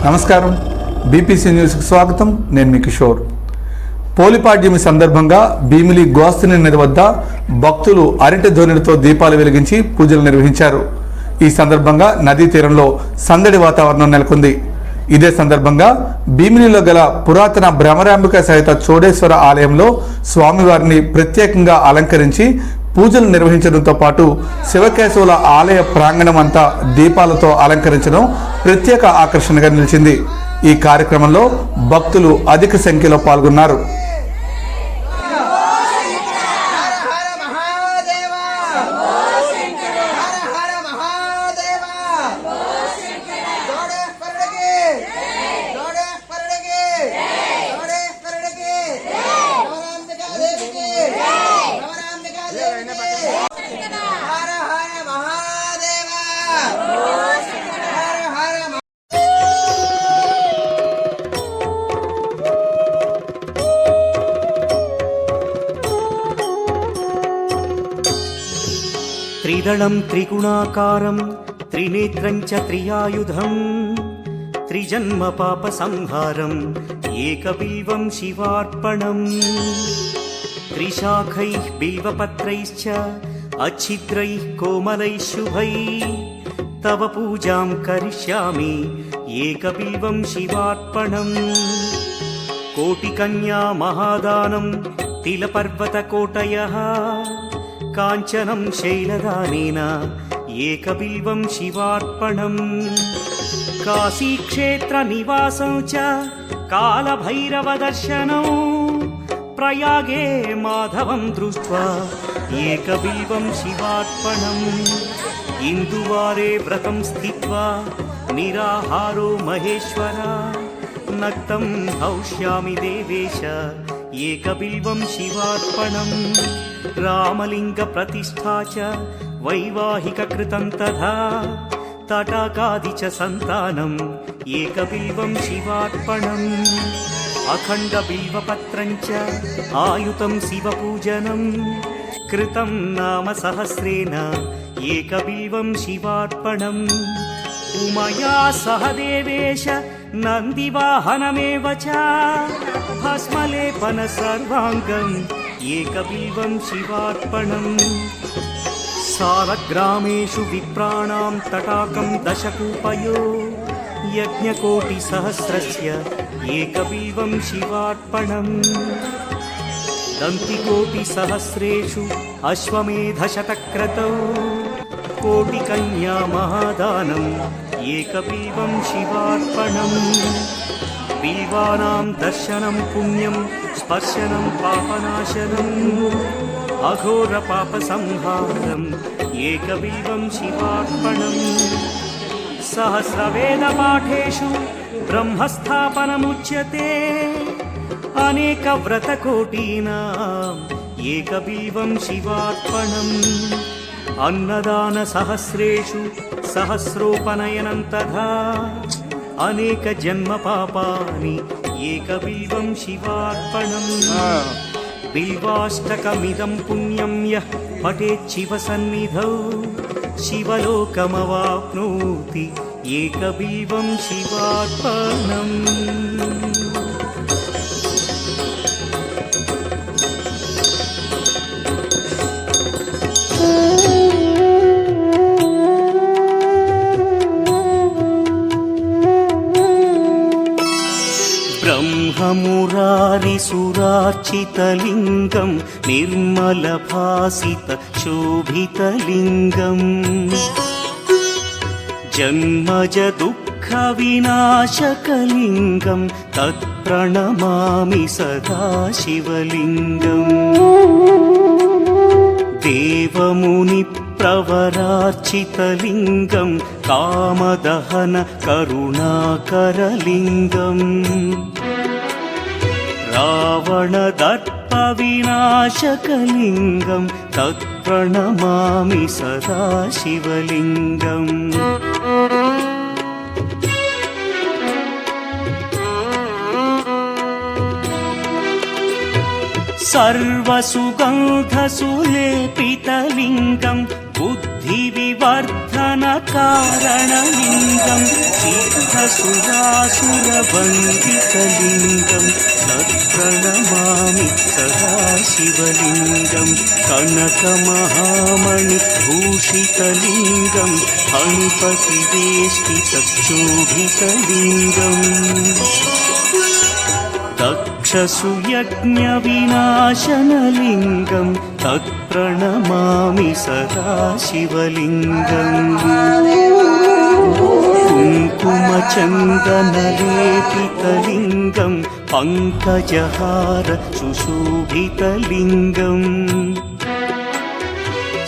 నమస్కారం, బీపీసీ న్యూస్కి స్వాగతం. నేను మీ కిషోర్. పోలిపాడ్యమి సందర్భంగా భీమిలి గోస్తని నది వద్ద భక్తులు అరటి ధ్వనులతో దీపాలు వెలిగించి పూజలు నిర్వహించారు. ఈ సందర్భంగా నదీ తీరంలో సందడి వాతావరణం నెలకొంది. ఇదే సందర్భంగా భీమిలిలో గల పురాతన భ్రమరాంబిక సహిత చోడేశ్వర ఆలయంలో స్వామివారిని ప్రత్యేకంగా అలంకరించి పూజలు నిర్వహించడంతో పాటు శివకేశవుల ఆలయ ప్రాంగణం అంతా దీపాలతో అలంకరించడం ప్రత్యేక ఆకర్షణగా నిలిచింది. ఈ కార్యక్రమంలో భక్తులు అధిక సంఖ్యలో పాల్గొన్నారు. త్రిదళం త్రిగుణాకారం త్రినేత్రం చ త్రియాయుధం త్రిజన్మ పాప సంహారం ఏకబిల్వం శివార్పణం త్రిశాఖైః బిల్వపత్రైశ్చ అచ్ఛిద్రైః కోమలైః శుభైః తవ పూజాం కరిష్యామి ఏకబిల్వం శివార్పణం కోటికన్యా మహాదానం తిలపర్వతకోటయః కాంచనం శైలదానేన ఏకబిల్వం శివార్పణం కాశీక్షేత్ర నివాసం చ కాలభైరవ దర్శనం ప్రయాగే మాధవం దృష్ట్వా ఏకబిల్వం శివార్పణం ఇందువారే వ్రతం స్థిత్వా నిరాహారో మహేశ్వర నక్తం హౌష్యామి దేవేశ ఏకబిల్వం శివార్పణం రామలింగ ప్రతిష్ఠా చ వైవాహిక కృతం తథా తటాకాది చ సంతానం ఏకబిల్వం శివార్పణం అఖండ బిల్వపత్రం చ ఆయుతం శివపూజనం కృతం నామ సహస్రేణ ఏకబిల్వం శివార్పణం ఉమయా సహ దేవేశ నందివాహనమేవ చ భస్మలేపన సర్వాంగం ఏకబిల్వం శివార్పణం సాలగ్రామేషు విప్రాణాం తటాకం దశకూపయో యజ్ఞకోటి సహస్రస్య ఏకబిల్వం శివార్పణం దంతికోటి సహస్రేషు అశ్వమేధ శతక్రతౌ కోటికన్యా మహాదానం ఏకబిల్వం శివార్పణం బిల్వానాం దర్శనం పుణ్యం స్పర్శనం పాపనాశనం అఘోర పాప సంహారం ఏకబిల్వం శివార్పణం సహస్రవేద పాఠేషు బ్రహ్మస్థాపనముచ్యతే అనేక వ్రతకోటీనాం ఏకబిల్వం శివార్పణం అన్నదాన సహస్రేషు సహస్రోపనయనం తథా అనేక జన్మ పాపాని ఏకబిల్వం శివార్పణం బిల్వాష్టకమిదం పుణ్యం యః పఠేత్ శివ సన్నిధౌ శివలోకమవాప్నోతి ఏకబిల్వం శివార్పణం. బ్రహ్మమురారిసురార్చితలింగం నిర్మలభాసిత శోభితలింగం జన్మజ దుఃఖ వినాశకలింగం తత్ప్రణమామి సదా శివలింగం దేవముని ప్రవరార్చితలింగం కామదహన కరుణాకరలింగం రావణదర్ప వినాశకలింగం తత్ప్రణమామి సదా శివలింగం सर्वसुगन्धसुलेपितलिङ्गं बुद्धिविवर्धनकारणलिङ्गं सिद्ध दक्षसुरासुरवन्दितलिङ्गं तत्प्रणमामि सदा शिवलिङ्गं कनकमहामणिभूषितलिङ्गं फणिपतिवेष्टितच्छोभितलिङ्गम् दक्षसुयज्ञविनाशनलिङ्गं तत्प्रणमामि सदा शिवलिङ्गम् कुङ्कुमचन्दनलेपितलिङ्गं पङ्कजहार सुशोभितलिङ्गम्